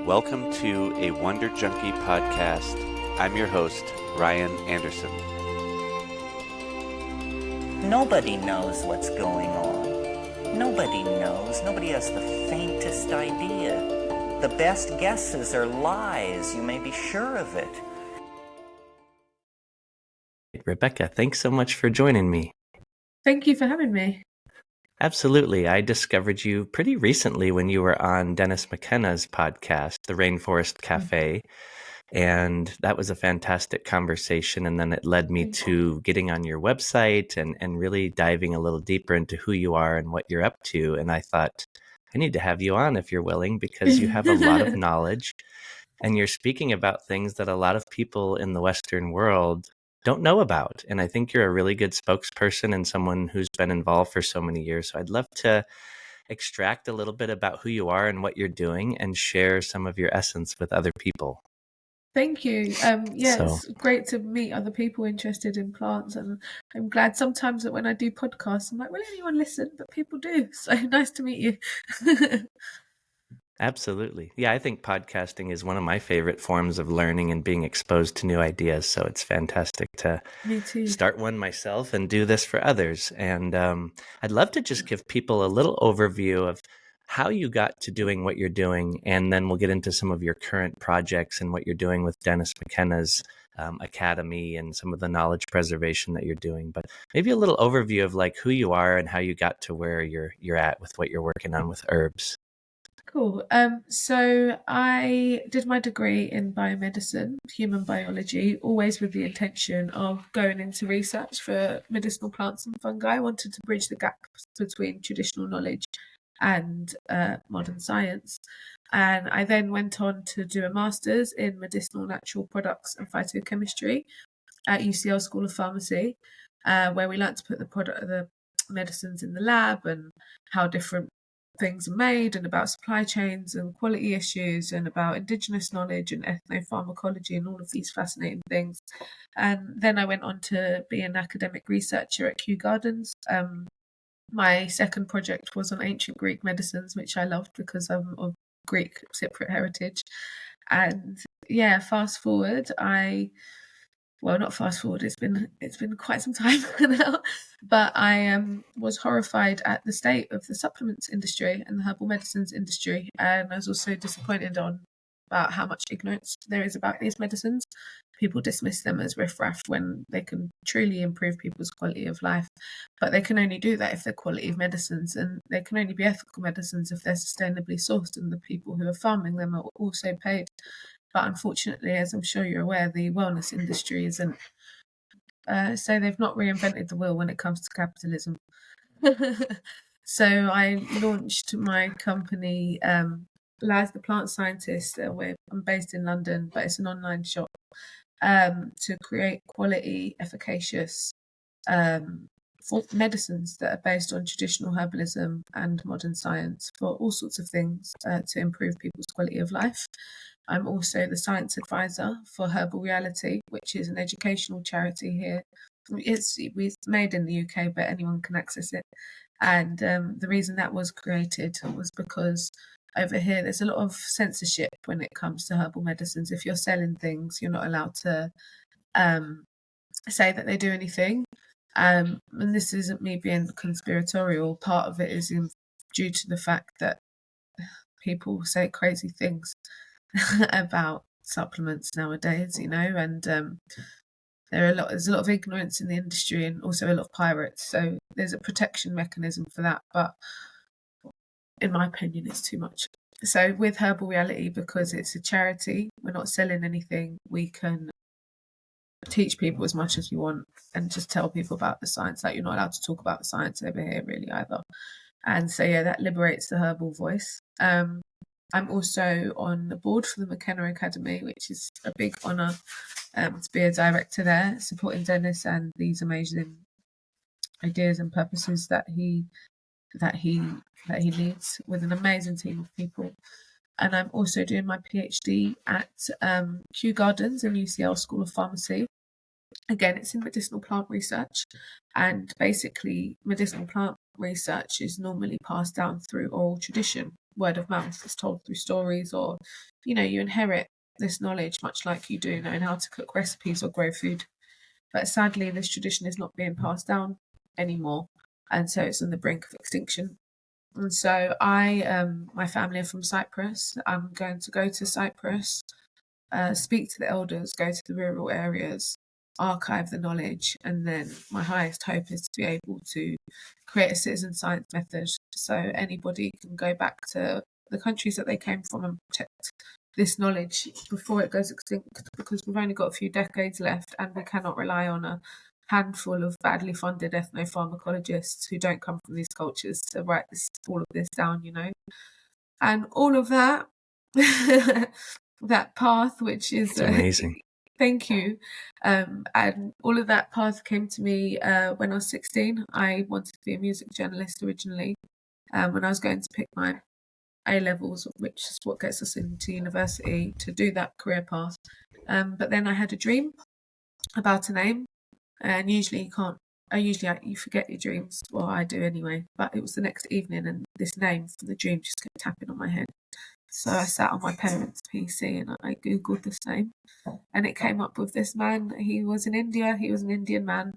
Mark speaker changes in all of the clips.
Speaker 1: Welcome to a Wonder Junkie podcast. I'm your host, Ryan Anderson.
Speaker 2: Nobody knows what's going on. Nobody knows. Nobody has the faintest idea. The best guesses are lies. You may be sure of it.
Speaker 3: Rebecca, thanks so much for joining me.
Speaker 4: Thank you for having me.
Speaker 3: Absolutely. I discovered you pretty recently when you were on Dennis McKenna's podcast, The Rainforest Cafe. And that was a fantastic conversation. And then it led me to getting on your website and really diving a little deeper into who you are and what you're up to. And I thought, I need to have you on if you're willing, because you have a lot of knowledge and you're speaking about things that a lot of people in the Western world don't know about. And I think you're a really good spokesperson and someone who's been involved for so many years. So I'd love to extract a little bit about who you are and what you're doing and share some of your essence with other people.
Speaker 4: Thank you. It's great to meet other people interested in plants, and I'm glad sometimes that when I do podcasts, I'm like, will anyone listen? But people do. So nice to meet you.
Speaker 3: Absolutely. Yeah, I think podcasting is one of my favorite forms of learning and being exposed to new ideas. So it's fantastic to start one myself and do this for others. And I'd love to just give people a little overview of how you got to doing what you're doing. And then we'll get into some of your current projects and what you're doing with Dennis McKenna's academy and some of the knowledge preservation that you're doing. But maybe a little overview of like who you are and how you got to where you're at with what you're working on with herbs.
Speaker 4: Cool. So I did my degree in biomedicine, human biology, always with the intention of going into research for medicinal plants and fungi. I wanted to bridge the gap between traditional knowledge and modern science. And I then went on to do a master's in medicinal natural products and phytochemistry at UCL School of Pharmacy, where we learned to put the medicines in the lab and how different things are made, and about supply chains and quality issues, and about indigenous knowledge and ethnopharmacology and all of these fascinating things. And then I went on to be an academic researcher at Kew Gardens. My second project was on ancient Greek medicines, which I loved because I'm of Greek Cypriot heritage. And yeah, fast forward, not fast forward, it's been quite some time now, but I was horrified at the state of the supplements industry and the herbal medicines industry, and I was also disappointed about how much ignorance there is about these medicines. People dismiss them as riffraff when they can truly improve people's quality of life, but they can only do that if they're quality of medicines, and they can only be ethical medicines if they're sustainably sourced and the people who are farming them are also paid. But unfortunately, as I'm sure you're aware, the wellness industry isn't. So they've not reinvented the wheel when it comes to capitalism. So I launched my company, Laz the Plant Scientist. I'm based in London, but it's an online shop to create quality, efficacious medicines that are based on traditional herbalism and modern science for all sorts of things to improve people's quality of life. I'm also the science advisor for Herbal Reality, which is an educational charity here. It's made in the UK, but anyone can access it. And the reason that was created was because over here there's a lot of censorship when it comes to herbal medicines. If you're selling things, you're not allowed to say that they do anything. And this isn't me being conspiratorial. Part of it is due to the fact that people say crazy things about supplements nowadays, and there's a lot of ignorance in the industry and also a lot of pirates. So there's a protection mechanism for that, but in my opinion, it's too much. So with Herbal Reality, because it's a charity, we're not selling anything, we can teach people as much as you want and just tell people about the science. Like, you're not allowed to talk about the science over here really either. And so yeah, that liberates the herbal voice. I'm also on the board for the McKenna Academy, which is a big honour to be a director there, supporting Dennis and these amazing ideas and purposes that he leads with an amazing team of people. And I'm also doing my PhD at Kew Gardens and UCL School of Pharmacy. Again, it's in medicinal plant research, and basically medicinal plant research is normally passed down through oral tradition. word of mouth. It's told through stories, or you inherit this knowledge, much like you do knowing how to cook recipes or grow food. But sadly, this tradition is not being passed down anymore, and so it's on the brink of extinction. And so my family are from Cyprus. I'm going to go to Cyprus, speak to the elders, go to the rural areas, archive the knowledge, and then my highest hope is to be able to create a citizen science method so anybody can go back to the countries that they came from and protect this knowledge before it goes extinct, because we've only got a few decades left and we cannot rely on a handful of badly funded ethnopharmacologists who don't come from these cultures to write all of this down, and all of that that path, which is
Speaker 3: It's amazing.
Speaker 4: Thank you. And all of that path came to me when I was 16. I wanted to be a music journalist originally. When I was going to pick my A-levels, which is what gets us into university, to do that career path. But then I had a dream about a name, and usually you forget your dreams. Well, I do anyway. But it was the next evening, and this name from the dream just kept tapping on my head. So I sat on my parents' PC and I googled this name, and it came up with this man. He was in India. He was an Indian man,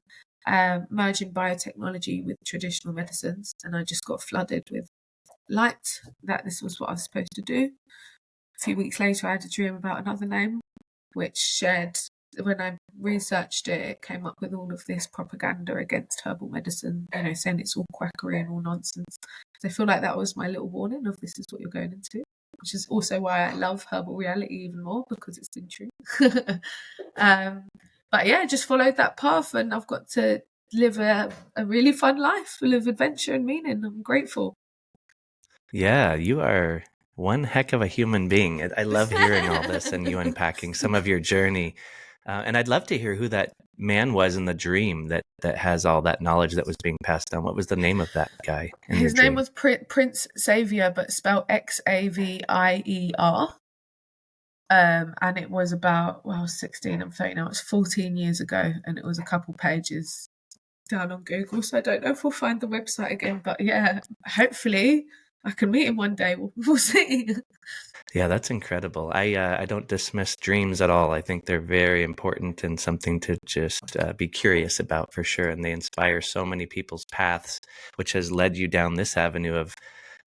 Speaker 4: merging biotechnology with traditional medicines, and I just got flooded with light that this was what I was supposed to do. A few weeks later, I had a dream about another name, which when I researched it, it came up with all of this propaganda against herbal medicine, saying it's all quackery and all nonsense. So I feel like that was my little warning of this is what you're going into, which is also why I love herbal reality even more, because it's been true. But yeah, just followed that path, and I've got to live a really fun life full of adventure and meaning. I'm grateful.
Speaker 3: Yeah, you are one heck of a human being. I love hearing all this and you unpacking some of your journey. And I'd love to hear who that man was in the dream that has all that knowledge that was being passed down. What was the name of that guy?
Speaker 4: His name was Prince Xavier, but spelled Xavier. And it was about, I was 16, I'm 30 now, it was 14 years ago, and it was a couple pages down on Google. So I don't know if we'll find the website again, but yeah, hopefully I can meet him one day. We'll see.
Speaker 3: Yeah, that's incredible. I don't dismiss dreams at all. I think they're very important and something to just be curious about for sure. And they inspire so many people's paths, which has led you down this avenue of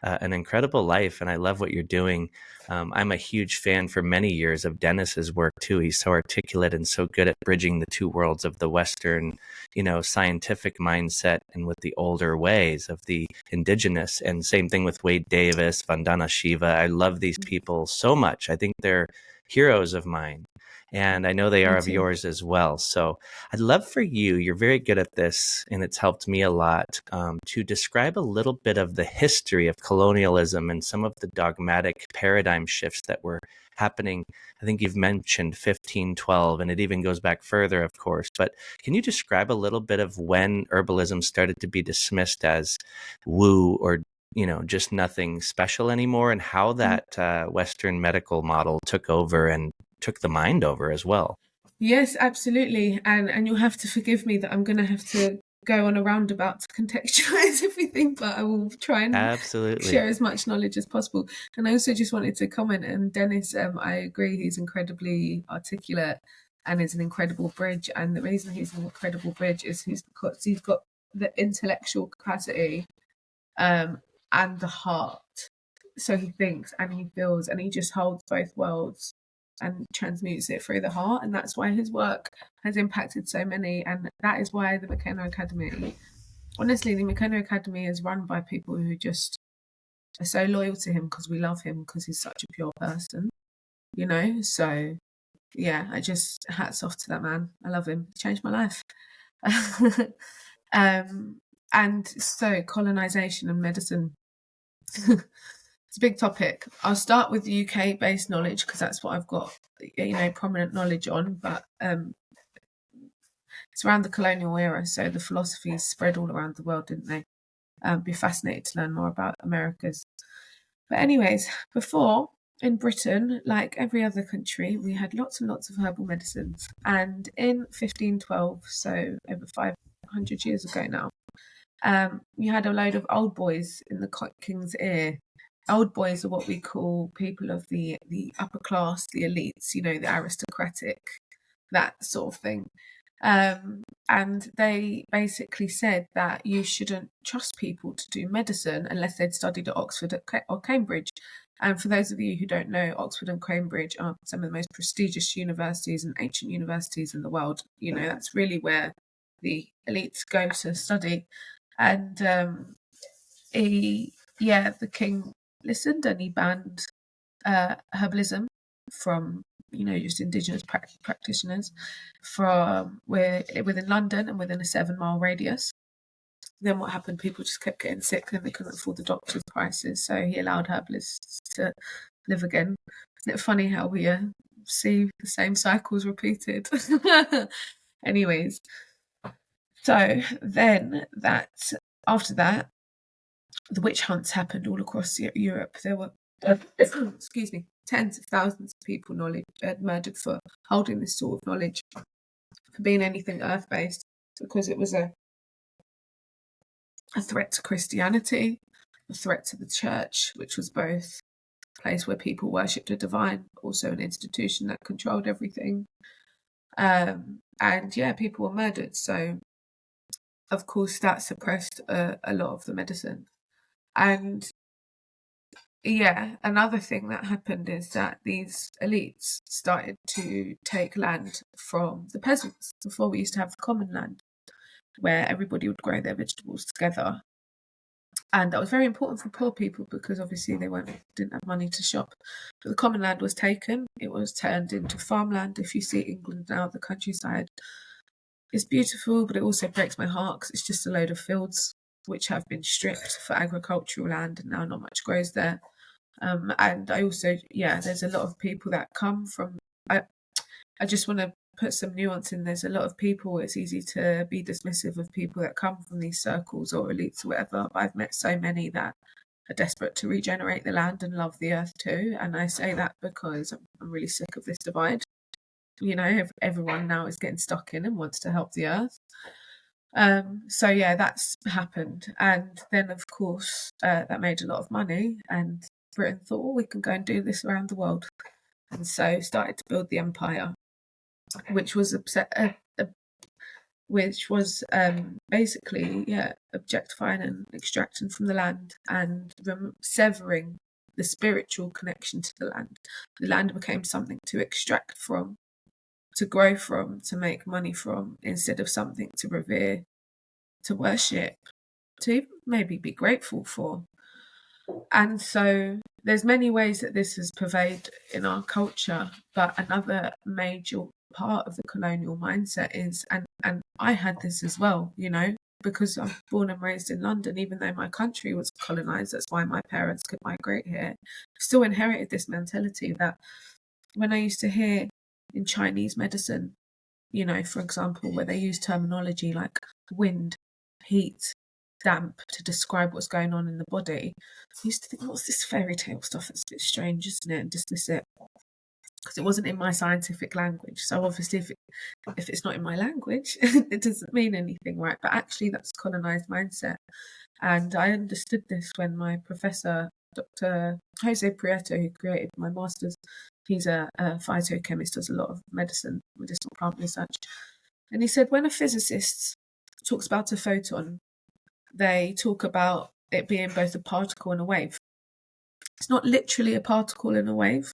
Speaker 3: an incredible life. And I love what you're doing. I'm a huge fan for many years of Dennis's work too. He's so articulate and so good at bridging the two worlds of the Western, scientific mindset and with the older ways of the indigenous. And same thing with Wade Davis, Vandana Shiva. I love these people so much. I think they're heroes of mine. And I know they are of yours as well. So I'd love for you're very good at this, and it's helped me a lot, to describe a little bit of the history of colonialism and some of the dogmatic paradigm shifts that were happening. I think you've mentioned 1512, and it even goes back further, of course. But can you describe a little bit of when herbalism started to be dismissed as woo or just nothing special anymore, and how that Western medical model took over and took the mind over as well?
Speaker 4: Yes, absolutely. And you'll have to forgive me that I'm going to have to go on a roundabout to contextualize everything, but I will try and share as much knowledge as possible. And I also just wanted to comment, and Dennis, I agree, he's incredibly articulate and is an incredible bridge. And the reason he's an incredible bridge is he's got the intellectual capacity and the heart. So he thinks and he feels, and he just holds both worlds and transmutes it through the heart. And that's why his work has impacted so many. And that is why the McKenna Academy, honestly, the McKenna Academy is run by people who just are so loyal to him because we love him, because he's such a pure person, So yeah, I just, hats off to that man. I love him. He changed my life. And so colonization and medicine. It's a big topic. I'll start with the UK based knowledge because that's what I've got, prominent knowledge on. But it's around the colonial era, so the philosophies spread all around the world, didn't they? Be fascinated to learn more about Americas. But anyways, before, in Britain, like every other country, we had lots and lots of herbal medicines. And in 1512, so over 500 years ago now, you had a load of old boys in the king's ear old boys are what we call people of the upper class, the elites, you know, the aristocratic, that sort of thing. And they basically said that you shouldn't trust people to do medicine unless they'd studied at Oxford or Cambridge. And for those of you who don't know, Oxford and Cambridge are some of the most prestigious universities and ancient universities in the world. You know, that's really where the elites go to study. And the king listened, and he banned herbalism from, you know, just indigenous practitioners from within London and within a 7-mile radius. Then what happened? People just kept getting sick, and they couldn't afford the doctor's prices. So he allowed herbalists to live again. Isn't it funny how we see the same cycles repeated? Anyways, so then after that, the witch hunts happened all across Europe. There were, excuse me, tens of thousands of people murdered for holding this sort of knowledge, for being anything earth-based, because it was a threat to Christianity, a threat to the church, which was both a place where people worshipped a divine, also an institution that controlled everything. And yeah, people were murdered. So, of course, that suppressed a lot of the medicine. And yeah, another thing that happened is that these elites started to take land from the peasants. Before, we used to have common land where everybody would grow their vegetables together. And that was very important for poor people because obviously they didn't have money to shop. But the common land was taken. It was turned into farmland. If you see England now, the countryside is beautiful, but it also breaks my heart because it's just a load of fields which have been stripped for agricultural land, and now not much grows there. And I also, there's a lot of people that come from, I just want to put some nuance in. There's a lot of people, it's easy to be dismissive of people that come from these circles or elites or whatever, but I've met so many that are desperate to regenerate the land and love the earth too. And I say that because I'm really sick of this divide. You know, everyone now is getting stuck in and wants to help the earth. So yeah, that's happened. And then of course, that made a lot of money, and Britain thought, we can go and do this around the world. And so started to build the empire, which was basically objectifying and extracting from the land and severing the spiritual connection to the land. The land became something to extract from, to grow from, to make money from, instead of something to revere, to worship, to even maybe be grateful for. And so there's many ways that this has pervaded in our culture, but another major part of the colonial mindset is, and I had this as well, you know, because I'm born and raised in London, even though my country was colonized, that's why my parents could migrate here, still inherited this mentality that when I used to hear in Chinese medicine, you know, for example, where they use terminology like wind, heat, damp to describe what's going on in the body, I used to think, what's this fairy tale stuff? It's a bit strange, isn't it? And dismiss it because it wasn't in my scientific language. So obviously, if it's not in my language, it doesn't mean anything, right? But actually, that's colonized mindset. And I understood this when my professor, Dr. Jose Prieto, who created my master's, he's a phytochemist, does a lot of medicinal plant research. And he said, when a physicist talks about a photon, they talk about it being both a particle and a wave. It's not literally a particle and a wave,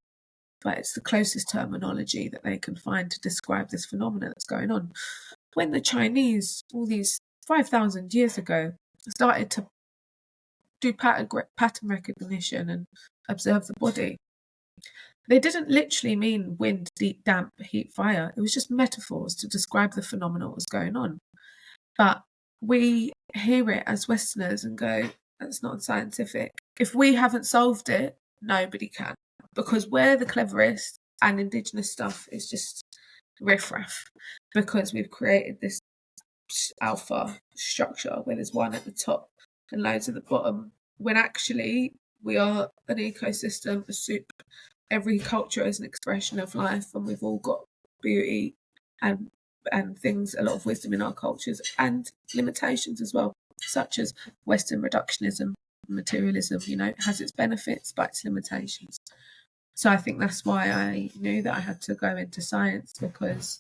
Speaker 4: but it's the closest terminology that they can find to describe this phenomenon that's going on. When the Chinese, all these 5,000 years ago, started to do pattern recognition and observe the body, they didn't literally mean wind, deep, damp, heat, fire. It was just metaphors to describe the phenomenon that was going on. But we hear it as Westerners and go, that's not scientific. If we haven't solved it, nobody can. Because we're the cleverest, and indigenous stuff is just riffraff. Because we've created this alpha structure where there's one at the top and loads at the bottom, when actually we are an ecosystem, a soup. Every culture is an expression of life, and we've all got beauty and things, a lot of wisdom in our cultures, and limitations as well, such as Western reductionism, materialism, it has its benefits but its limitations. So I think that's why I knew that I had to go into science, because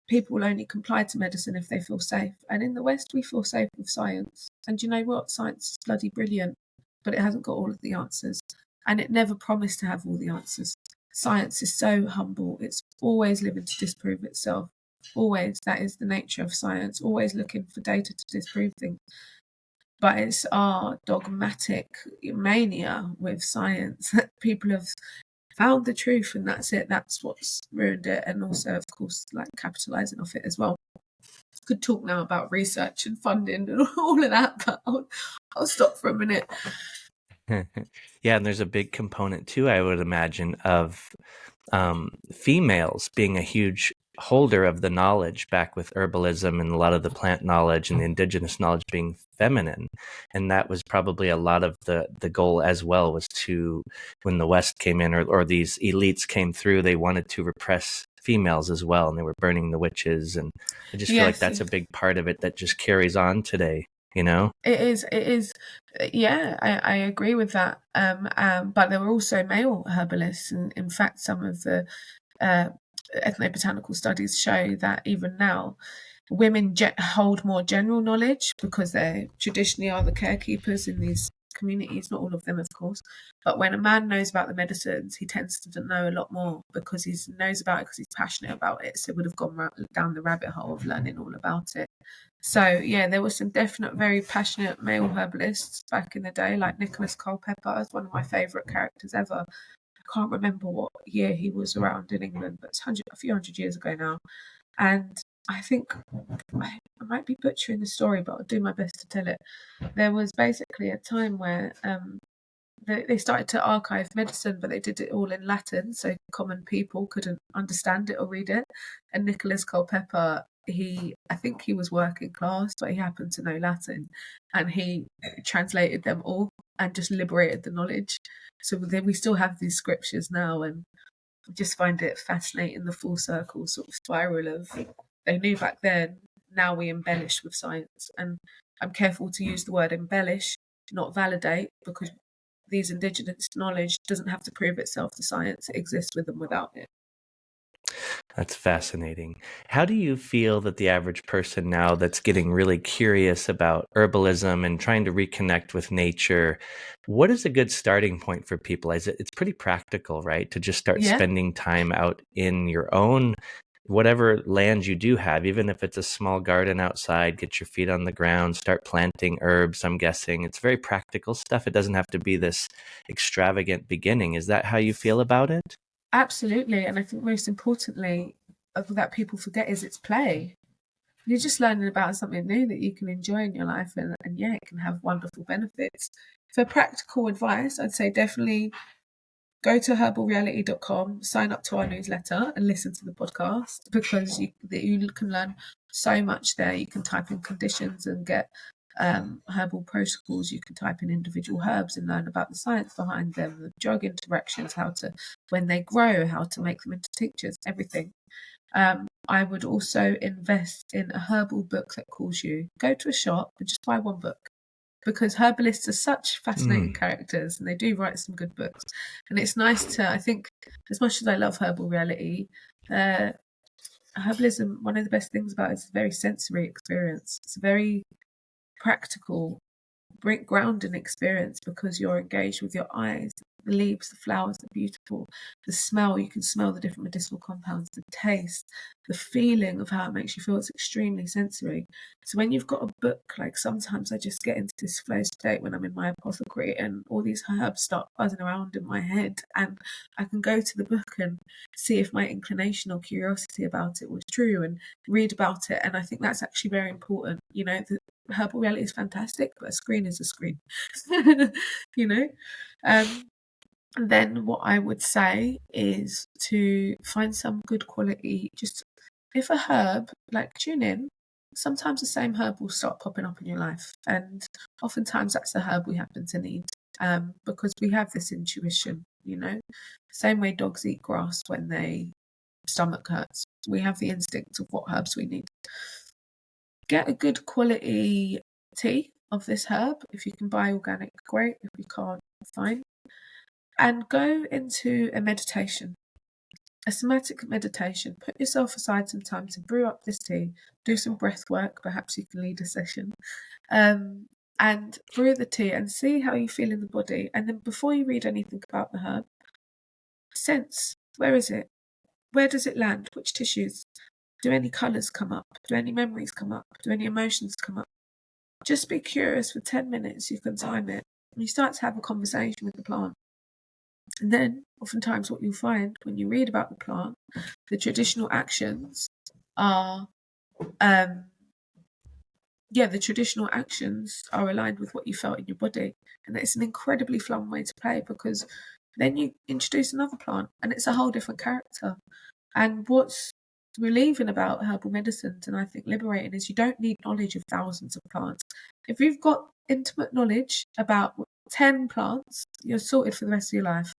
Speaker 4: people will only comply to medicine if they feel safe. And in the West, we feel safe with science. And you know what? Science is bloody brilliant, but it hasn't got all of the answers. And it never promised to have all the answers. Science is so humble. It's always living to disprove itself. Always. That is the nature of science. Always looking for data to disprove things. But it's our dogmatic mania with science that people have found the truth, and that's it. That's what's ruined it. And also, of course, like capitalizing off it as well. Could talk now about research and funding and all of that, but I'll stop for a minute.
Speaker 3: Yeah, and there's a big component too, I would imagine, of females being a huge holder of the knowledge, back with herbalism and a lot of the plant knowledge and the indigenous knowledge being feminine. And that was probably a lot of the goal as well, was to, when the West came in, or these elites came through, they wanted to repress females as well, and they were burning the witches. And I just feel like that's a big part of it that just carries on today.
Speaker 4: It is. Yeah, I agree with that. But there were also male herbalists, and in fact, some of the ethnobotanical studies show that even now, women hold more general knowledge because they traditionally are the carekeepers in these communities. Not all of them, of course, but when a man knows about the medicines, he tends to know a lot more because he knows about it, because he's passionate about it. So would have gone down the rabbit hole of learning all about it. So yeah, there were some definite very passionate male herbalists back in the day, like Nicholas Culpeper is one of my favourite characters ever. I can't remember what year he was around in England, but it's a few hundred years ago now. And I think I might be butchering the story, but I'll do my best to tell it. There was basically a time where they started to archive medicine, but they did it all in Latin, so common people couldn't understand it or read it. And Nicholas Culpeper, I think he was working class, but he happened to know Latin, and he translated them all and just liberated the knowledge. So we still have these scriptures now, and I just find it fascinating, the full circle sort of spiral of they knew back then, now we embellish with science. And I'm careful to use the word embellish, not validate, because these indigenous knowledge doesn't have to prove itself to science. It exists with and without it.
Speaker 3: That's fascinating. How do you feel that the average person now that's getting really curious about herbalism and trying to reconnect with nature, what is a good starting point for people? It's pretty practical, right? To just start spending time out in your own, whatever land you do have, even if it's a small garden outside, get your feet on the ground, start planting herbs. I'm guessing it's very practical stuff. It doesn't have to be this extravagant beginning. Is that how you feel about it?
Speaker 4: Absolutely. And I think most importantly, that people forget, is it's play. You're just learning about something new that you can enjoy in your life, and yeah, it can have wonderful benefits. For practical advice, I'd say definitely go to herbalreality.com, sign up to our newsletter and listen to the podcast, because you can learn so much there. You can type in conditions and get herbal protocols. You can type in individual herbs and learn about the science behind them, the drug interactions, when they grow, how to make them into tinctures, everything. I would also invest in a herbal book that calls you. Go to a shop and just buy one book, because herbalists are such fascinating characters, and they do write some good books. And it's nice to, I think, as much as I love Herbal Reality, herbalism, one of the best things about it is a very sensory experience. It's a very practical, grounding experience, because you're engaged with your eyes. The leaves, the flowers are beautiful. The smell, you can smell the different medicinal compounds. The taste, the feeling of how it makes you feel. It's extremely sensory. So when you've got a book, like sometimes I just get into this flow state when I'm in my apothecary, and all these herbs start buzzing around in my head, and I can go to the book and see if my inclination or curiosity about it was true, and read about it. And I think that's actually very important. The Herbal Reality is fantastic, but a screen is a screen. And then what I would say is to find some good quality, just if a herb, like tune in, sometimes the same herb will start popping up in your life. And oftentimes that's the herb we happen to need, because we have this intuition, same way dogs eat grass when their stomach hurts. We have the instinct of what herbs we need. Get a good quality tea of this herb. If you can buy organic, great. If you can't, fine. And go into a meditation, a somatic meditation. Put yourself aside some time to brew up this tea, do some breath work. Perhaps you can lead a session. And brew the tea and see how you feel in the body. And then before you read anything about the herb, sense, where is it? Where does it land? Which tissues? Do any colours come up? Do any memories come up? Do any emotions come up? Just be curious for 10 minutes. You can time it. And you start to have a conversation with the plant. And then oftentimes what you'll find when you read about the plant, the traditional actions are the traditional actions are aligned with what you felt in your body. And it's an incredibly fun way to play, because then you introduce another plant and it's a whole different character. And what's relieving about herbal medicines, and I think liberating, is you don't need knowledge of thousands of plants. If you've got intimate knowledge about 10 plants, you're sorted for the rest of your life.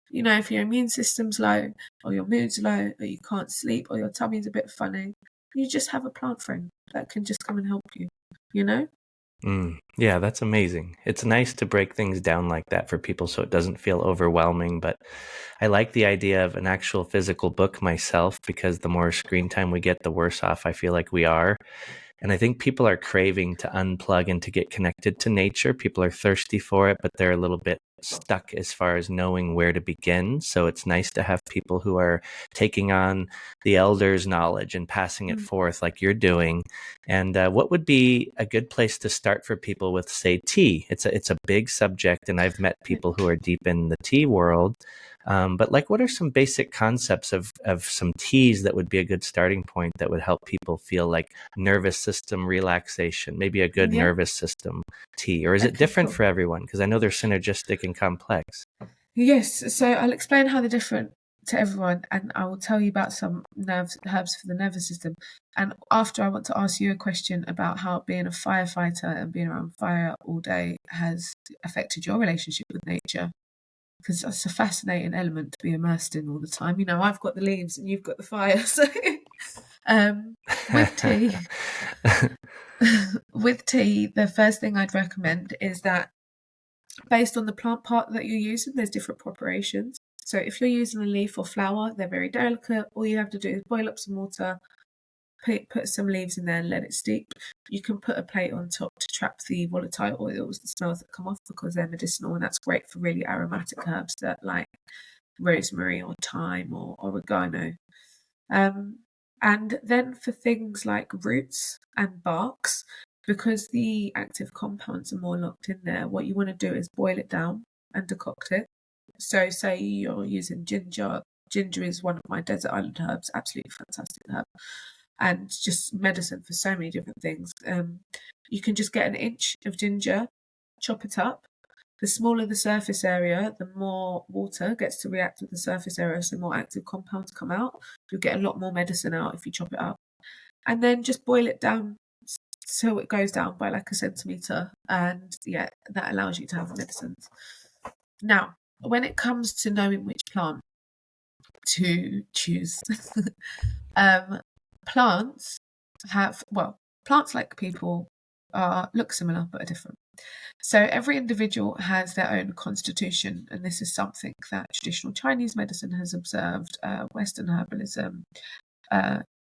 Speaker 4: You know, if your immune system's low, or your mood's low, or you can't sleep, or your tummy's a bit funny, you just have a plant friend that can just come and help you, you know?
Speaker 3: Yeah, that's amazing. It's nice to break things down like that for people so it doesn't feel overwhelming. But I like the idea of an actual physical book myself, because the more screen time we get, the worse off I feel like we are. And I think people are craving to unplug and to get connected to nature. People are thirsty for it, but they're a little bit stuck as far as knowing where to begin. So it's nice to have people who are taking on the elders' knowledge and passing it forth like you're doing. And what would be a good place to start for people with, say, tea? It's a big subject, and I've met people who are deep in the tea world. But like, what are some basic concepts of some teas that would be a good starting point that would help people feel like nervous system relaxation, maybe a good nervous system tea? Or is it different for everyone? Because I know they're synergistic and complex.
Speaker 4: Yes, so I'll explain how they're different to everyone, and I will tell you about some herbs for the nervous system. And after, I want to ask you a question about how being a firefighter and being around fire all day has affected your relationship with nature, because that's a fascinating element to be immersed in all the time. You know, I've got the leaves and you've got the fire. So with tea, the first thing I'd recommend is that, based on the plant part that you're using, there's different preparations. So if you're using a leaf or flower, they're very delicate. All you have to do is boil up some water, put some leaves in there and let it steep. You can put a plate on top to trap the volatile oils, the smells that come off, because they're medicinal, and that's great for really aromatic herbs that like rosemary or thyme or oregano. And then for things like roots and barks, because the active compounds are more locked in there, what you want to do is boil it down and decoct it. So say you're using ginger. Ginger is one of my desert island herbs, absolutely fantastic herb, and just medicine for so many different things. You can just get an inch of ginger, chop it up. The smaller the surface area, the more water gets to react with the surface area, so more active compounds come out. You'll get a lot more medicine out if you chop it up. And then just boil it down so it goes down by like a centimetre, and that allows you to have medicines. Now, when it comes to knowing which plant to choose, plants like people look similar but are different. So every individual has their own constitution, and this is something that traditional Chinese medicine has observed, Western herbalism,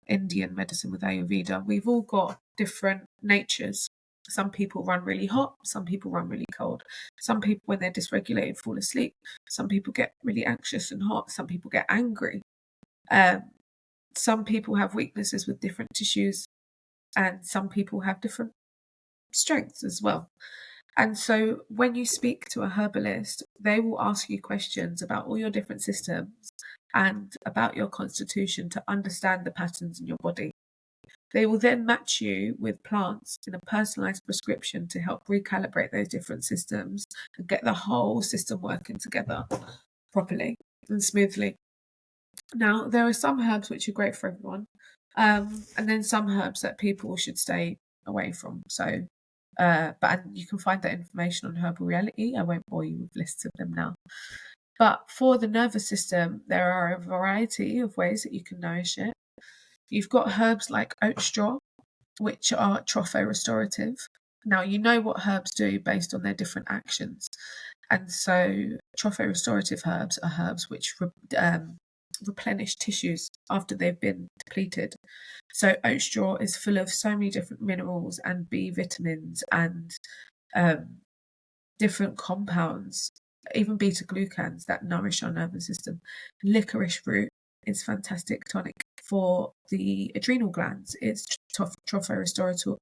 Speaker 4: Indian medicine with Ayurveda. We've all got different natures. Some people run really hot, some people run really cold. Some people, when they're dysregulated, fall asleep. Some people get really anxious and hot. Some people get angry. Some people have weaknesses with different tissues, and some people have different strengths as well. And so when you speak to a herbalist, they will ask you questions about all your different systems and about your constitution to understand the patterns in your body. They will then match you with plants in a personalized prescription to help recalibrate those different systems and get the whole system working together properly and smoothly. Now, there are some herbs which are great for everyone, and then some herbs that people should stay away from. So, but you can find that information on Herbal Reality. I won't bore you with lists of them now. But for the nervous system, there are a variety of ways that you can nourish it. You've got herbs like oat straw, which are tropho-restorative. Now, you know what herbs do based on their different actions. And so tropho-restorative herbs are herbs which replenish tissues after they've been depleted. So oat straw is full of so many different minerals and B vitamins and different compounds, even beta glucans that nourish our nervous system. Licorice root is fantastic tonic for the adrenal glands. It's tropho-restorative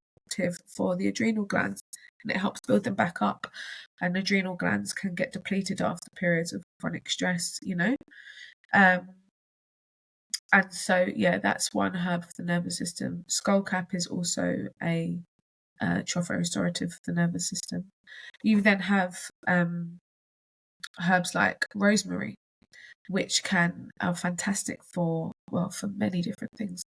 Speaker 4: for the adrenal glands, and it helps build them back up. And adrenal glands can get depleted after periods of chronic stress, you know. And so, yeah, that's one herb for the nervous system. Skullcap is also a tropho-restorative for the nervous system. You then have herbs like rosemary, which are fantastic for many different things.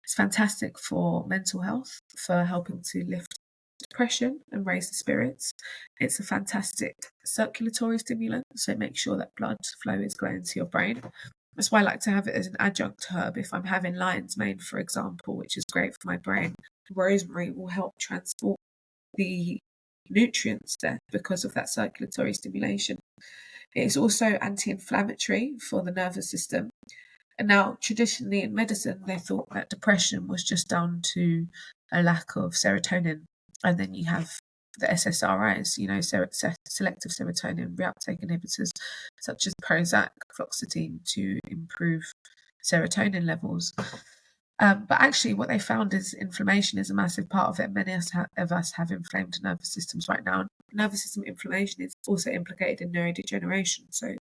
Speaker 4: It's fantastic for mental health, for helping to lift depression and raise the spirits. It's a fantastic circulatory stimulant, so it makes sure that blood flow is going to your brain. That's why I like to have it as an adjunct herb. If I'm having lion's mane, for example, which is great for my brain, rosemary will help transport the nutrients there because of that circulatory stimulation. It is also anti-inflammatory for the nervous system. And now, traditionally in medicine, they thought that depression was just down to a lack of serotonin. And then you have the SSRIs, you know, selective serotonin reuptake inhibitors, such as Prozac, fluoxetine, to improve serotonin levels. But actually, what they found is inflammation is a massive part of it. Many of us have inflamed nervous systems right now. Nervous system inflammation is also implicated in neurodegeneration, so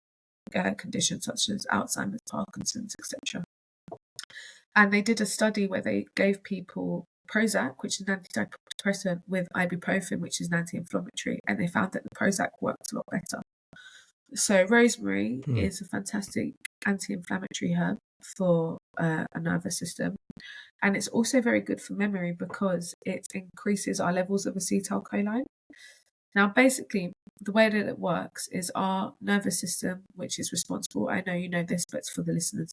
Speaker 4: conditions such as Alzheimer's, Parkinson's, etc. And they did a study where they gave people Prozac, which is an antidepressant, with ibuprofen, which is an anti-inflammatory, and they found that the Prozac worked a lot better. So rosemary is a fantastic anti-inflammatory herb for a nervous system, and it's also very good for memory because it increases our levels of acetylcholine. Now, basically, the way that it works is our nervous system, which is responsible, I know you know this, but it's for the listeners,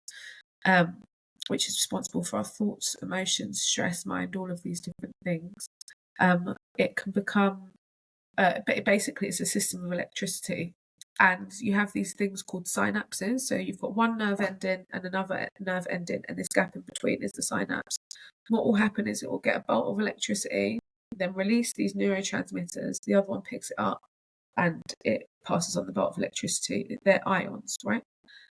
Speaker 4: which is responsible for our thoughts, emotions, stress, mind, all of these different things. It can become, basically, it's a system of electricity. And you have these things called synapses. So you've got one nerve ending and another nerve ending, and this gap in between is the synapse. What will happen is it will get a bolt of electricity, then release these neurotransmitters. The other one picks it up and it passes on the bolt of electricity. They're ions, right?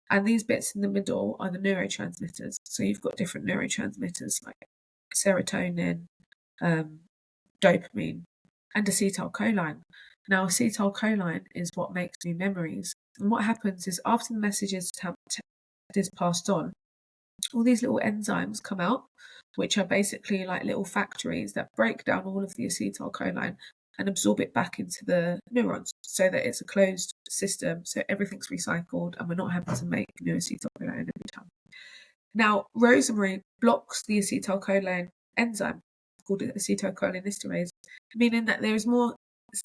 Speaker 4: And these bits in the middle are the neurotransmitters. So you've got different neurotransmitters like serotonin, dopamine, and acetylcholine. Now, acetylcholine is what makes new memories. And what happens is after the message is passed on, all these little enzymes come out, which are basically like little factories that break down all of the acetylcholine and absorb it back into the neurons so that it's a closed system, so everything's recycled and we're not having to make new acetylcholine every time. Now, rosemary blocks the acetylcholine enzyme called acetylcholinesterase, meaning that there is more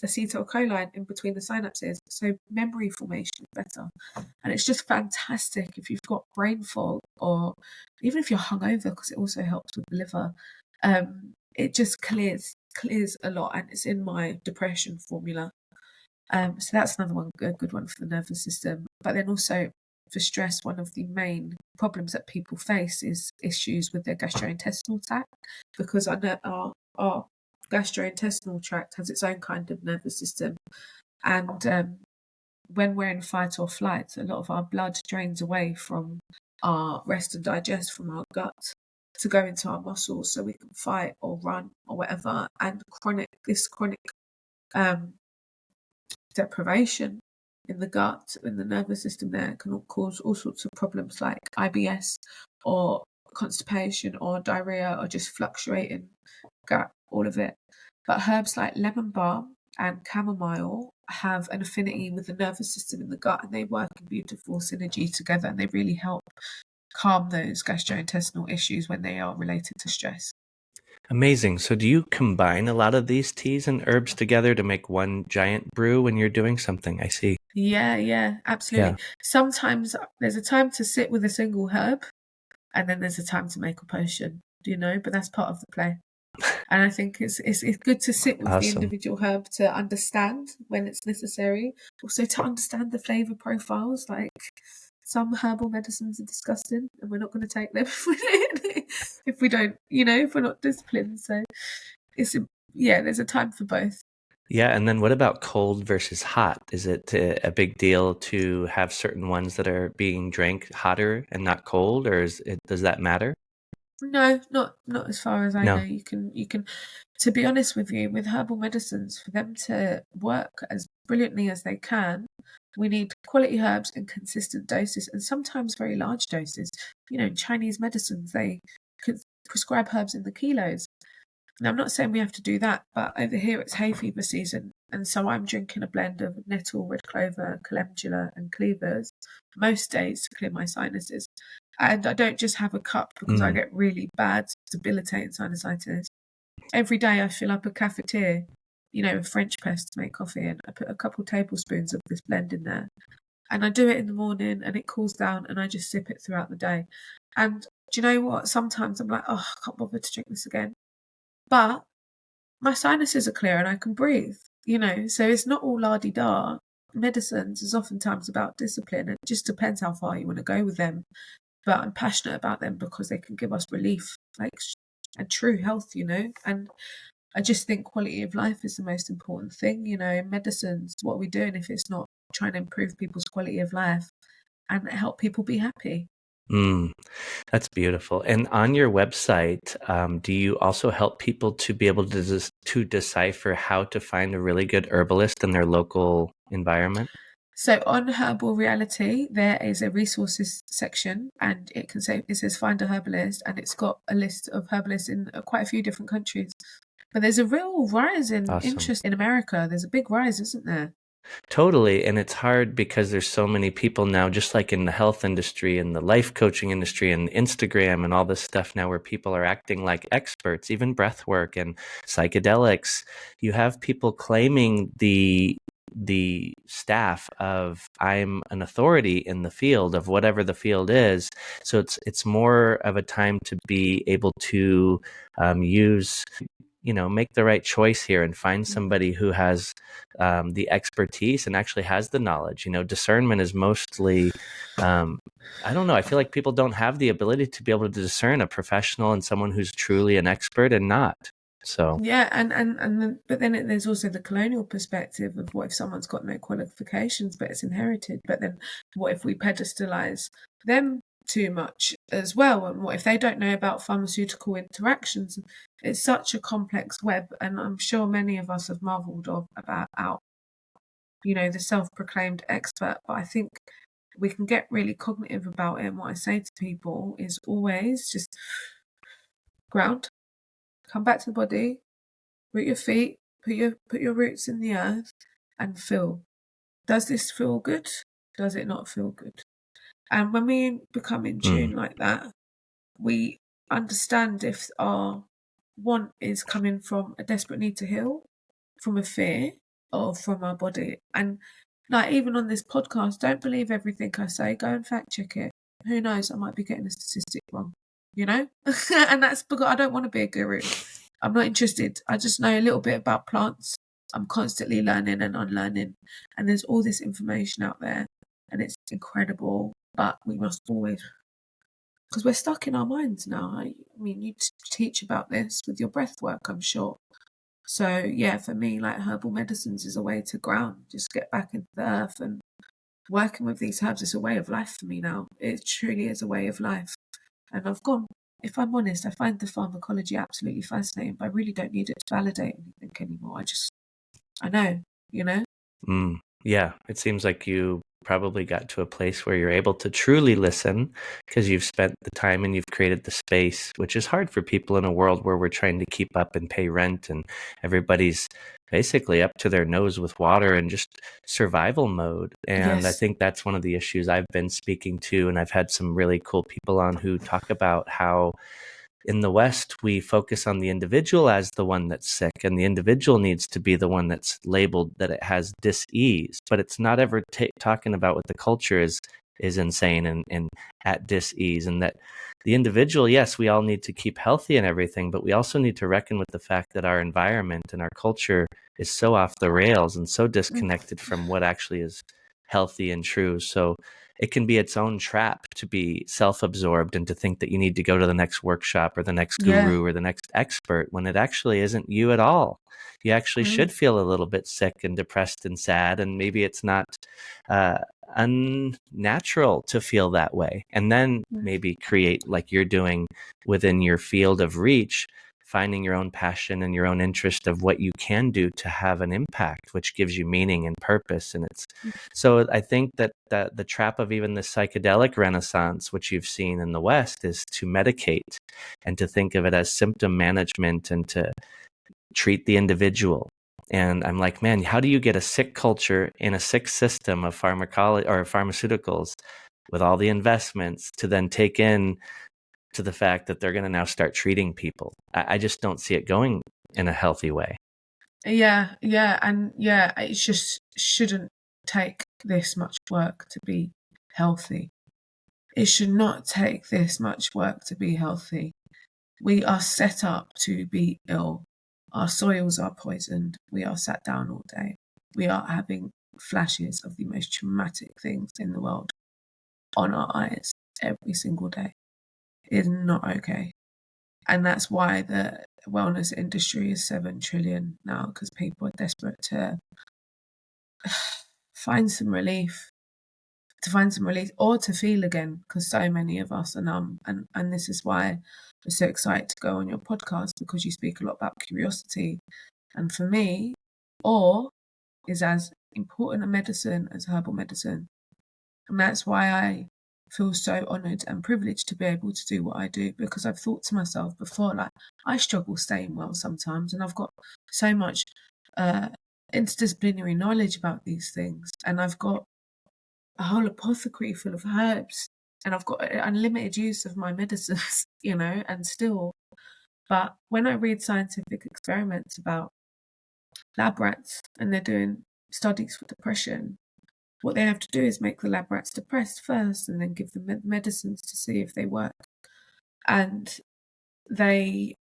Speaker 4: acetylcholine in between the synapses, so memory formation is better. And it's just fantastic if you've got brain fog or even if you're hungover, because it also helps with the liver. It just clears a lot, and it's in my depression formula. So that's another one, a good one for the nervous system. But then also for stress, one of the main problems that people face is issues with their gastrointestinal tract, because our gastrointestinal tract has its own kind of nervous system, and when we're in fight or flight, a lot of our blood drains away from our rest and digest from our gut to go into our muscles so we can fight or run or whatever. And chronic deprivation in the gut, in the nervous system there, can cause all sorts of problems like IBS or constipation or diarrhea or just fluctuating gut, all of it. But herbs like lemon balm and chamomile have an affinity with the nervous system in the gut, and they work in beautiful synergy together, and they really help calm those gastrointestinal issues when they are related to stress.
Speaker 3: Amazing. So do you combine a lot of these teas and herbs together to make one giant brew when you're doing something? I see.
Speaker 4: Yeah, absolutely.
Speaker 3: Yeah.
Speaker 4: Sometimes there's a time to sit with a single herb, and then there's a time to make a potion, but that's part of the play. And I think it's good to sit with the
Speaker 3: Awesome.
Speaker 4: individual herb to understand when it's necessary, also to understand the flavor profiles. Like some herbal medicines are disgusting, and we're not going to take them if we don't, if we're not disciplined. So there's a time for both.
Speaker 3: Yeah, and then what about cold versus hot? Is it a big deal to have certain ones that are being drank hotter and not cold, or does that matter?
Speaker 4: No, not as far as I know.
Speaker 3: No.
Speaker 4: You can. To be honest with you, with herbal medicines, for them to work as brilliantly as they can, we need quality herbs in consistent doses, and sometimes very large doses. In Chinese medicines, they could prescribe herbs in the kilos. Now, I'm not saying we have to do that, but over here it's hay fever season, and so I'm drinking a blend of nettle, red clover, calendula, and cleavers most days to clear my sinuses. And I don't just have a cup because I get really bad, debilitating sinusitis. Every day I fill up a cafetiere, with French press to make coffee, and I put a couple tablespoons of this blend in there. And I do it in the morning, and it cools down, and I just sip it throughout the day. And do you know what? Sometimes I'm like, oh, I can't bother to drink this again. But my sinuses are clear and I can breathe, so it's not all la-di-da. Medicines is oftentimes about discipline. It just depends how far you want to go with them. But I'm passionate about them because they can give us relief, and true health, and I just think quality of life is the most important thing, in medicines. What are we doing if it's not trying to improve people's quality of life and help people be happy?
Speaker 3: That's beautiful. And on your website, do you also help people to be able to decipher how to find a really good herbalist in their local environment?
Speaker 4: So on Herbal Reality, there is a resources section, and it says find a herbalist, and it's got a list of herbalists in quite a few different countries. But there's a real rise in interest in America. There's a big rise, isn't there?
Speaker 3: Totally. And it's hard because there's so many people now, just like in the health industry and the life coaching industry and Instagram and all this stuff now, where people are acting like experts, even breath work and psychedelics. You have people claiming the staff of I'm an authority in the field of whatever the field is. So it's more of a time to be able to use, make the right choice here and find somebody who has the expertise and actually has the knowledge. Discernment is mostly, I don't know, I feel like people don't have the ability to be able to discern a professional and someone who's truly an expert and not. So
Speaker 4: yeah, but then there's also the colonial perspective of what if someone's got no qualifications but it's inherited, but then what if we pedestalize them too much as well, and what if they don't know about pharmaceutical interactions? It's such a complex web, and I'm sure many of us have marveled about the self-proclaimed expert, but I think we can get really cognitive about it. And what I say to people is always just ground, come back to the body, root your feet, put your roots in the earth, and feel. Does this feel good? Does it not feel good? And when we become in tune like that, we understand if our want is coming from a desperate need to heal, from a fear, or from our body. And even on this podcast, don't believe everything I say. Go and fact check it. Who knows? I might be getting a statistic wrong, and that's because I don't want to be a guru. I'm not interested. I just know a little bit about plants. I'm constantly learning and unlearning. And there's all this information out there, and it's incredible. But we must always, because we're stuck in our minds now. I mean, you teach about this with your breath work, I'm sure. So yeah, for me, herbal medicines is a way to ground, just get back into the earth, and working with these herbs is a way of life for me now. It truly is a way of life. And if I'm honest, I find the pharmacology absolutely fascinating, but I really don't need it to validate anything anymore. I know,
Speaker 3: Yeah, it seems like you probably got to a place where you're able to truly listen because you've spent the time and you've created the space, which is hard for people in a world where we're trying to keep up and pay rent and everybody's basically up to their nose with water and just survival mode. And I think that's one of the issues I've been speaking to, and I've had some really cool people on who talk about how in the West, we focus on the individual as the one that's sick, and the individual needs to be the one that's labeled that it has dis-ease. But it's not ever talking about what the culture is insane and at dis-ease, and that the individual, yes, we all need to keep healthy and everything, but we also need to reckon with the fact that our environment and our culture is so off the rails and so disconnected from what actually is healthy and true. So it can be its own trap to be self-absorbed and to think that you need to go to the next workshop or the next guru or the next expert when it actually isn't you at all. You actually should feel a little bit sick and depressed and sad, and maybe it's not unnatural to feel that way. And then maybe create, like you're doing within your field of reach, finding your own passion and your own interest of what you can do to have an impact, which gives you meaning and purpose. And it's so I think that the trap of even the psychedelic renaissance, which you've seen in the West, is to medicate and to think of it as symptom management and to treat the individual. And I'm like, man, how do you get a sick culture in a sick system of pharmacology or pharmaceuticals with all the investments to then take in to the fact that they're going to now start treating people? I just don't see it going in a healthy way.
Speaker 4: It just shouldn't take this much work to be healthy. It should not take this much work to be healthy. We are set up to be ill. Our soils are poisoned. We are sat down all day. We are having flashes of the most traumatic things in the world on our eyes every single day. It is not okay. And that's why the wellness industry is 7 trillion now, because people are desperate to find some relief or to feel again, because so many of us are numb. And this is why I'm so excited to go on your podcast, because you speak a lot about curiosity. And for me, awe is as important a medicine as herbal medicine. And that's why I feel so honoured and privileged to be able to do what I do, because I've thought to myself before, like, I struggle staying well sometimes, and I've got so much interdisciplinary knowledge about these things, and I've got a whole apothecary full of herbs, and I've got unlimited use of my medicines, and still. But when I read scientific experiments about lab rats and they're doing studies for depression, what they have to do is make the lab rats depressed first and then give them medicines to see if they work. And they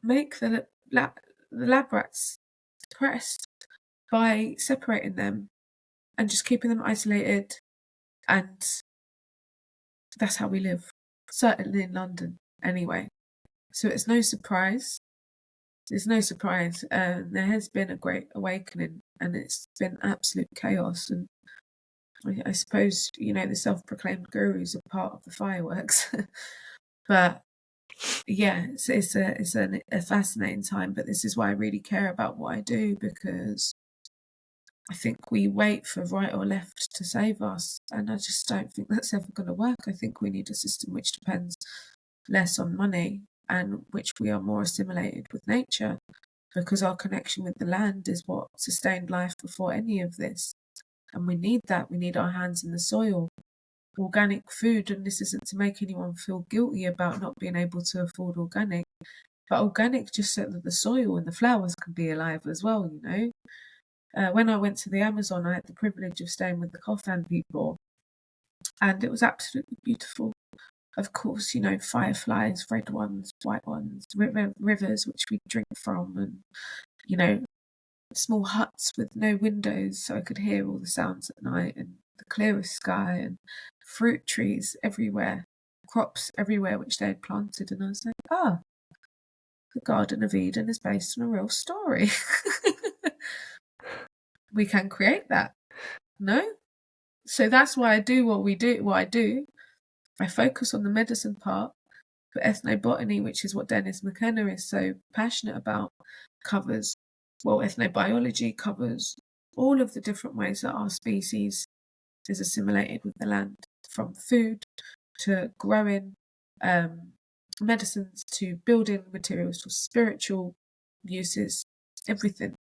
Speaker 4: make the lab rats depressed by separating them and just keeping them isolated. And that's how we live, certainly in London anyway. So it's no surprise. There's no surprise. There has been a great awakening, and it's been absolute chaos. And I suppose, the self-proclaimed gurus are part of the fireworks. But yeah, it's a fascinating time. But this is why I really care about what I do, because I think we wait for right or left to save us, and I just don't think that's ever going to work. I think we need a system which depends less on money and which we are more assimilated with nature, because our connection with the land is what sustained life before any of this. And we need that. We need our hands in the soil. Organic food, and this isn't to make anyone feel guilty about not being able to afford organic, but organic just so that the soil and the flowers can be alive as well, When I went to the Amazon, I had the privilege of staying with the Kofan people, and it was absolutely beautiful. Of course, fireflies, red ones, white ones, rivers which we drink from, and, small huts with no windows so I could hear all the sounds at night, and the clearest sky, and fruit trees everywhere, crops everywhere which they had planted. And I was like, the Garden of Eden is based on a real story. We can create that. No? So that's why I do what I do. I focus on the medicine part, but ethnobotany, which is what Dennis McKenna is so passionate about, ethnobiology covers all of the different ways that our species is assimilated with the land, from food to growing medicines to building materials to spiritual uses, everything.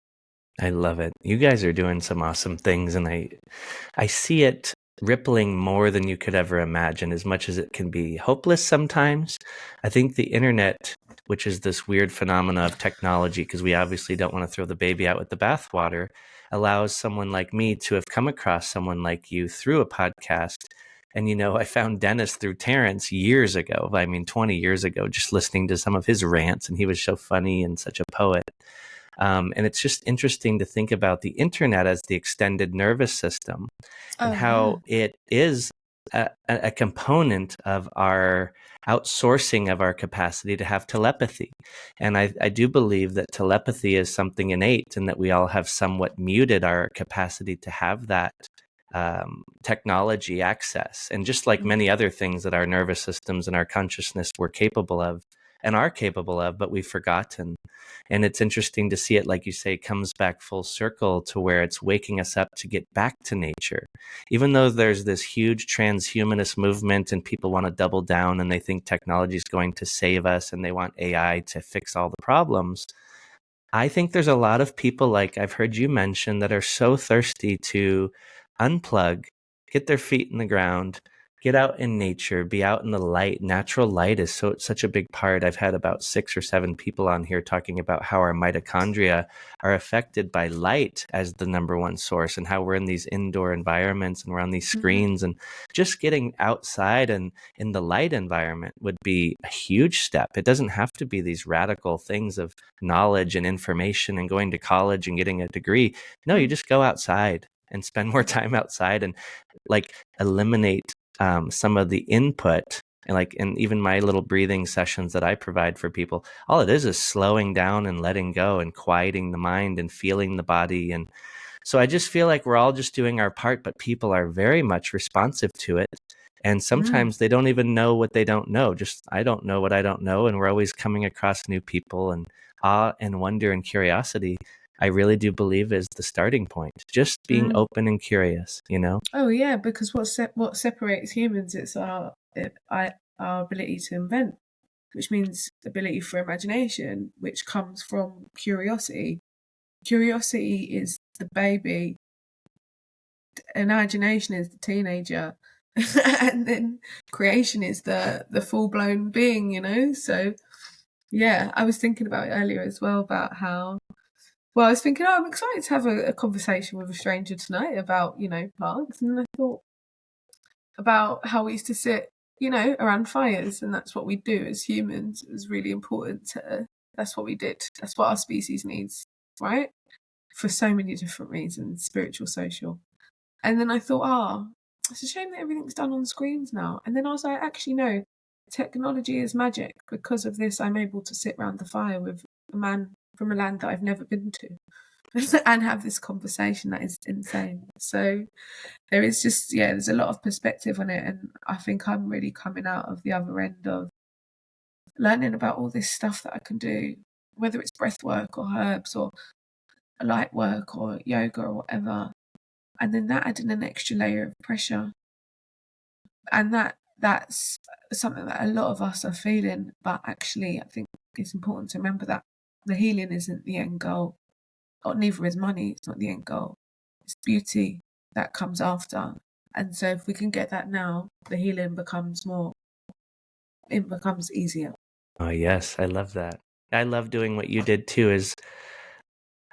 Speaker 3: I love it. You guys are doing some awesome things, and I see it rippling more than you could ever imagine, as much as it can be hopeless sometimes. I think the internet, which is this weird phenomena of technology, because we obviously don't want to throw the baby out with the bathwater, allows someone like me to have come across someone like you through a podcast And, I found Dennis through Terrence years ago. 20 years ago, just listening to some of his rants, and he was so funny and such a poet. And it's just interesting to think about the internet as the extended nervous system and how it is a component of our outsourcing of our capacity to have telepathy. And I do believe that telepathy is something innate, and that we all have somewhat muted our capacity to have that technology access. And just like many other things that our nervous systems and our consciousness were capable of and are capable of, but we've forgotten. And it's interesting to see it, like you say, comes back full circle to where it's waking us up to get back to nature. Even though there's this huge transhumanist movement and people want to double down and they think technology is going to save us and they want AI to fix all the problems, I think there's a lot of people, like I've heard you mention, that are so thirsty to unplug, get their feet in the ground, get out in nature, be out in the light. Natural light is such a big part. I've had about 6 or 7 people on here talking about how our mitochondria are affected by light as the number one source, and how we're in these indoor environments and we're on these screens. And just getting outside and in the light environment would be a huge step. It doesn't have to be these radical things of knowledge and information and going to college and getting a degree. No, you just go outside and spend more time outside and eliminate some of the input, and even my little breathing sessions that I provide for people, all it is slowing down and letting go and quieting the mind and feeling the body. And so I just feel like we're all just doing our part, but people are very much responsive to it. And sometimes they don't even know what they don't know. Just, I don't know what I don't know. And we're always coming across new people, and awe and wonder and curiosity, I really do believe, is the starting point. Just being open and curious,
Speaker 4: Oh yeah, because what separates humans is our ability to invent, which means the ability for imagination, which comes from curiosity. Curiosity is the baby, imagination is the teenager, and then creation is the full-blown being, So yeah, I was thinking about it earlier as well, about how, well, I was thinking, I'm excited to have a conversation with a stranger tonight about, plants. And then I thought about how we used to sit, around fires, and that's what we do as humans. It was really important that's what we did. That's what our species needs, right? For so many different reasons, spiritual, social. And then I thought, it's a shame that everything's done on screens now. And then I was like, actually, no, technology is magic. Because of this, I'm able to sit around the fire with a man from a land that I've never been to and have this conversation that is insane. So there is just, there's a lot of perspective on it. And I think I'm really coming out of the other end of learning about all this stuff that I can do, whether it's breath work or herbs or light work or yoga or whatever. And then that adding an extra layer of pressure. And that's something that a lot of us are feeling. But actually, I think it's important to remember that the healing isn't the end goal, or neither is money. It's not the end goal. It's beauty that comes after. And so if we can get that now, the healing becomes easier.
Speaker 3: Oh, yes. I love that. I love doing what you did too, is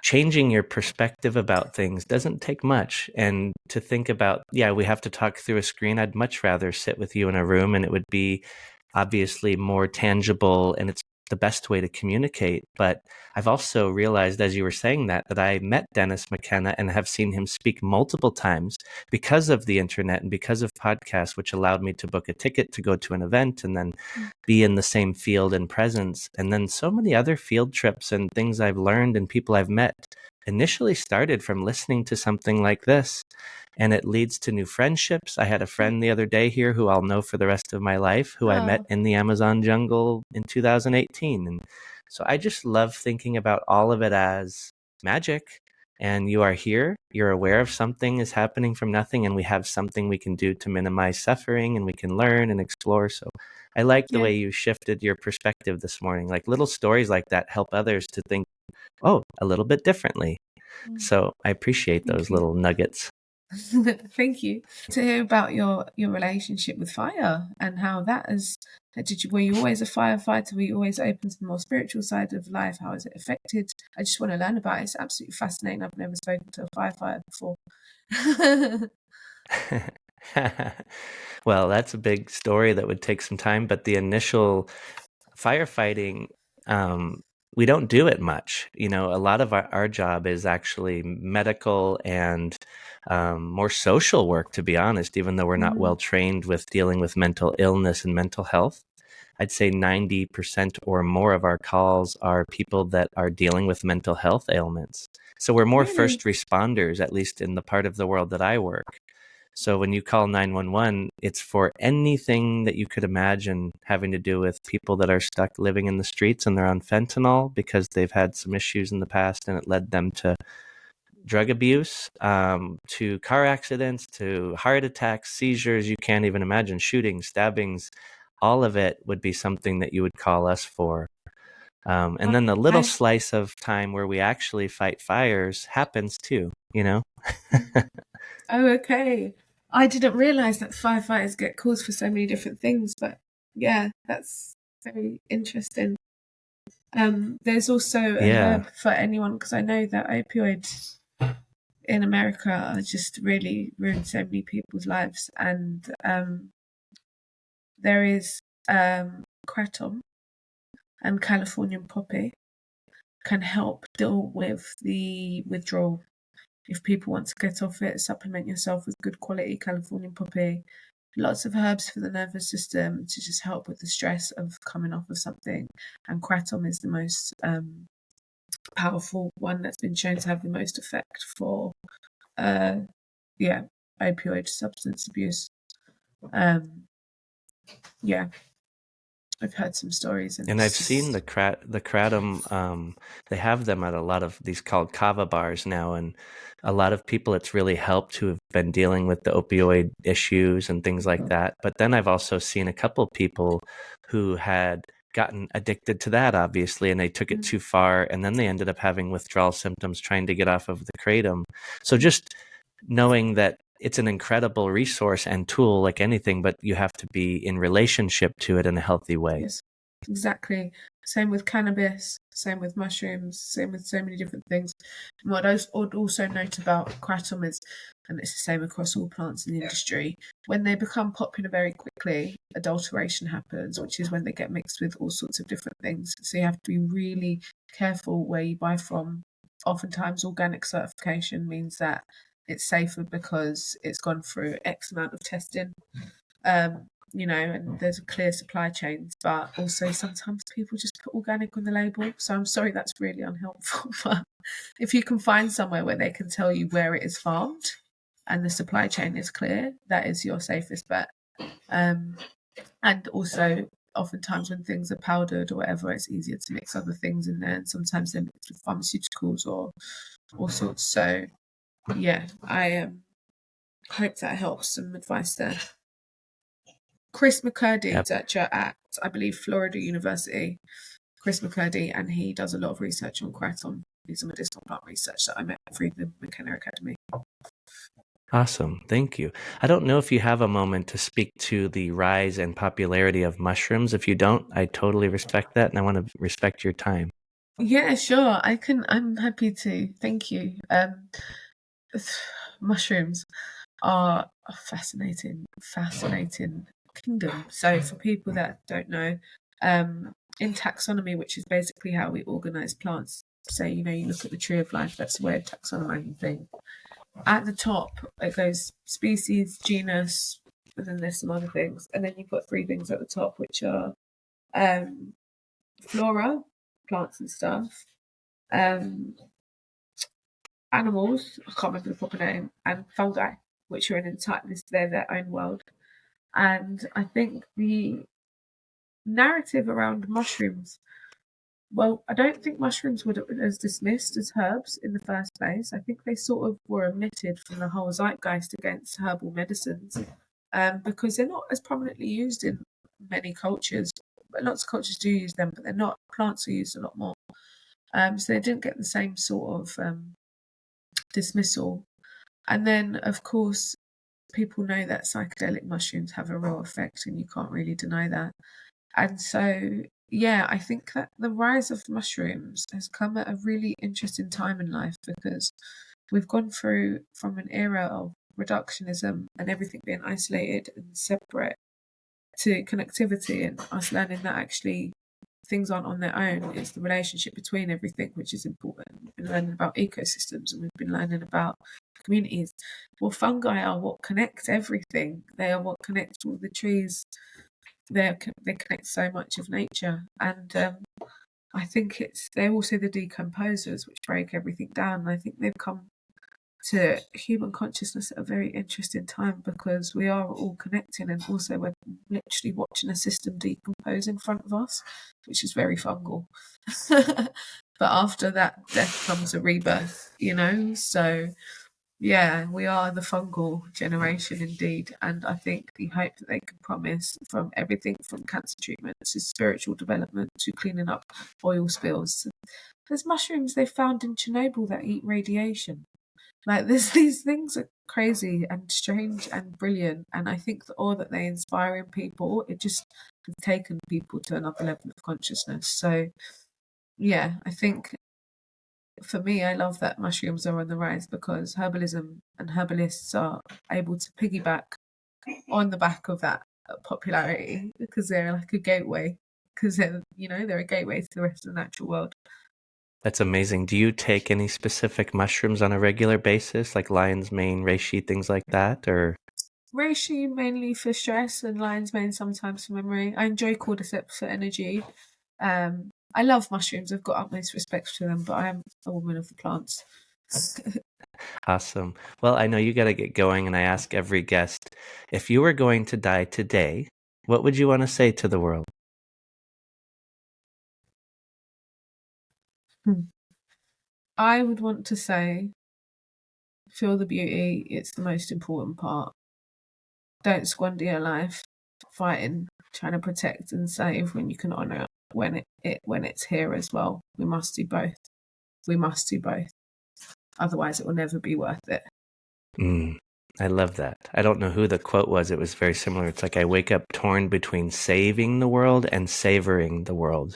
Speaker 3: changing your perspective about things doesn't take much. And to think about, we have to talk through a screen. I'd much rather sit with you in a room, and it would be obviously more tangible, and it's the best way to communicate. But I've also realized, as you were saying that I met Dennis McKenna and have seen him speak multiple times because of the internet and because of podcasts, which allowed me to book a ticket to go to an event and then be in the same field and presence. And then so many other field trips and things I've learned and people I've met initially started from listening to something like this. And it leads to new friendships. I had a friend the other day here who I'll know for the rest of my life, who I met in the Amazon jungle in 2018. And so I just love thinking about all of it as magic. And you are here, you're aware of something is happening from nothing, and we have something we can do to minimize suffering, and we can learn and explore. So I like the way you shifted your perspective this morning. Like little stories like that help others to think, a little bit differently. So I appreciate those little nuggets.
Speaker 4: Thank you. To hear about your relationship with fire and how that is. Were you always a firefighter? Were you always open to the more spiritual side of life? How has it affected? I just want to learn about it. It's absolutely fascinating. I've never spoken to a firefighter before.
Speaker 3: Well, that's a big story that would take some time, but the initial firefighting, we don't do it much. A lot of our job is actually medical and more social work, to be honest, even though we're not
Speaker 4: Mm,
Speaker 3: well trained with dealing with mental illness and mental health. I'd say 90% or more of our calls are people that are dealing with mental health ailments. So we're more
Speaker 4: really?
Speaker 3: first responders, at least in the part of the world that I work. So when you call 911, it's for anything that you could imagine having to do with people that are stuck living in the streets and they're on fentanyl because they've had some issues in the past and it led them to drug abuse, to car accidents, to heart attacks, seizures. You can't even imagine, shootings, stabbings. All of it would be something that you would call us for. And then the little
Speaker 4: I,
Speaker 3: slice of time where we actually fight fires happens too,
Speaker 4: oh, okay. I didn't realize that firefighters get calls for so many different things, but yeah, that's very interesting. There's also a
Speaker 3: Yeah.
Speaker 4: herb for anyone because I know that opioids in America are just really ruined so many people's lives, and there is kratom and Californian poppy can help deal with the withdrawal. If people want to get off it, supplement yourself with good quality Californian poppy. Lots of herbs for the nervous system to just help with the stress of coming off of something. And kratom is the most powerful one that's been shown to have the most effect for, uh, yeah, opioid substance abuse. Um, yeah, I've heard some stories, and
Speaker 3: And I've
Speaker 4: it's
Speaker 3: seen
Speaker 4: just
Speaker 3: the kratom. They have them at a lot of these called kava bars now, and a lot of people it's really helped who have been dealing with the opioid issues and things like that. But then I've also seen a couple people who had gotten addicted to that, obviously, and they took it
Speaker 4: mm,
Speaker 3: too far, and then they ended up having withdrawal symptoms trying to get off of the kratom. So just knowing that it's an incredible resource and tool like anything, but you have to be in relationship to it in a healthy way.
Speaker 4: yes, exactly. Same with cannabis, same with mushrooms, same with so many different things. And what I would also note about kratom is, and it's the same across all plants in the industry, when they become popular very quickly, adulteration happens, which is when they get mixed with all sorts of different things. So you have to be really careful where you buy from. Oftentimes, organic certification means that it's safer because it's gone through X amount of testing. um, and there's a clear supply chains, but also sometimes people just put organic on the label. So I'm sorry, that's really unhelpful. But if you can find somewhere where they can tell you where it is farmed and the supply chain is clear, that is your safest bet. Um, and also, oftentimes when things are powdered or whatever, it's easier to mix other things in there. And sometimes they're mixed with pharmaceuticals or all sorts. So yeah, I hope that helps. Some advice there. Chris McCurdy,
Speaker 3: Yep.
Speaker 4: researcher at, I believe, Florida University. Chris McCurdy, and he does a lot of research on kratom. He's a medicinal plant research that I met through the McKenna Academy.
Speaker 3: Awesome. Thank you. I don't know if you have a moment to speak to the rise and popularity of mushrooms. If you don't, I totally respect that, and I want to respect your time.
Speaker 4: Yeah, sure. I can. I'm happy to. Thank you. Mushrooms are a fascinating kingdom. So for people that don't know, in taxonomy, which is basically how we organize plants, say, you look at the tree of life, that's the way of taxonomizing things. At the top, it goes species, genus, and then there's some other things. And then you've got three things at the top, which are flora, plants and stuff, um, animals, I can't remember the proper name, and fungi, which are in entire, they're their own world. And I think the narrative around mushrooms, well, I don't think mushrooms were as dismissed as herbs in the first place. I think they sort of were omitted from the whole zeitgeist against herbal medicines, because they're not as prominently used in many cultures. But lots of cultures do use them, but they're not. Plants are used a lot more. So they didn't get the same sort of dismissal. And then, of course, people know that psychedelic mushrooms have a real effect, and you can't really deny that. And so, yeah, I think that the rise of mushrooms has come at a really interesting time in life because we've gone through from an era of reductionism and everything being isolated and separate, to connectivity and us learning that actually things aren't on their own. It's the relationship between everything which is important. We've been learning about ecosystems and we've been learning about communities. Well, fungi are what connects everything. They are what connects all the trees. They connect so much of nature. And I think they're also the decomposers which break everything down. And I think they've come to human consciousness at a very interesting time, because we are all connecting, and also we're literally watching a system decompose in front of us, which is very fungal. But after that death comes a rebirth, so yeah, we are the fungal generation indeed. And I think the hope that they can promise, from everything from cancer treatment to spiritual development to cleaning up oil spills. There's mushrooms they found in Chernobyl that eat radiation. Like, these things are crazy and strange and brilliant, and I think the awe that they inspire in people, it just has taken people to another level of consciousness. So yeah, I think for me, I love that mushrooms are on the rise, because herbalism and herbalists are able to piggyback on the back of that popularity, because they're like a gateway, because they're a gateway to the rest of the natural world.
Speaker 3: That's amazing. Do you take any specific mushrooms on a regular basis, like lion's mane, reishi, things like that, or?
Speaker 4: Reishi mainly for stress, and lion's mane sometimes for memory. I enjoy cordyceps for energy. I love mushrooms. I've got utmost respect for them, but I am a woman of the plants.
Speaker 3: Awesome. Well, I know you got to get going, and I ask every guest, if you were going to die today, what would you want to say to the world?
Speaker 4: I would want to say, feel the beauty. It's the most important part. Don't squander your life fighting, trying to protect and save, when you can honour when it's here as well. We must do both. Otherwise, it will never be worth it.
Speaker 3: I love that. I don't know who the quote was. It was very similar. It's like, I wake up torn between saving the world and savoring the world.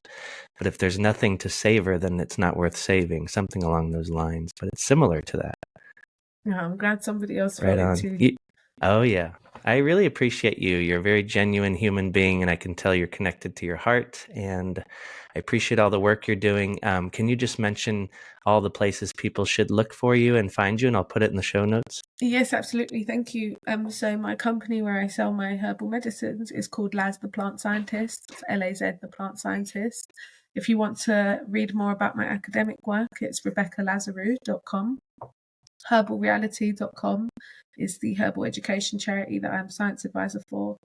Speaker 3: But if there's nothing to savor, then it's not worth saving. Something along those lines. But it's similar to that.
Speaker 4: Yeah, I'm glad somebody else
Speaker 3: Right
Speaker 4: felt
Speaker 3: on.
Speaker 4: it too.
Speaker 3: Oh, yeah. I really appreciate you. You're a very genuine human being, and I can tell you're connected to your heart. And I appreciate all the work you're doing. Can you just mention all the places people should look for you and find you? And I'll put it in the show notes.
Speaker 4: Yes, absolutely. Thank you. So my company where I sell my herbal medicines is called Laz the Plant Scientist. It's L-A-Z the Plant Scientist. If you want to read more about my academic work, it's RebeccaLazarou.com. Herbalreality.com is the herbal education charity that I'm science advisor for.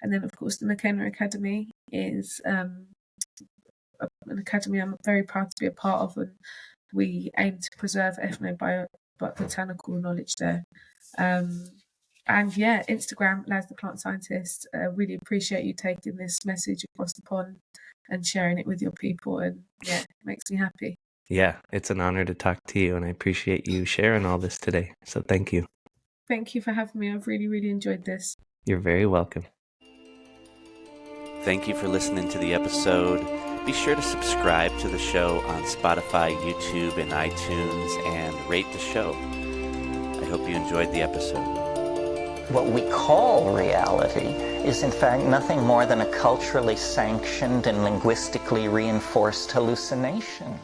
Speaker 4: And then, of course, the McKenna Academy is an academy I'm very proud to be a part of, and we aim to preserve ethnobotanical knowledge there. And yeah, Instagram, Laz the Plant Scientist. Really appreciate you taking this message across the pond and sharing it with your people, and yeah, it makes me happy.
Speaker 3: Yeah, it's an honor to talk to you, and I appreciate you sharing all this today. So thank you.
Speaker 4: Thank you for having me. I've really, really enjoyed this.
Speaker 3: You're very welcome.
Speaker 1: Thank you for listening to the episode. Be sure to subscribe to the show on Spotify, YouTube, and iTunes, and rate the show. I hope you enjoyed the episode.
Speaker 2: What we call reality is in fact nothing more than a culturally sanctioned and linguistically reinforced hallucination.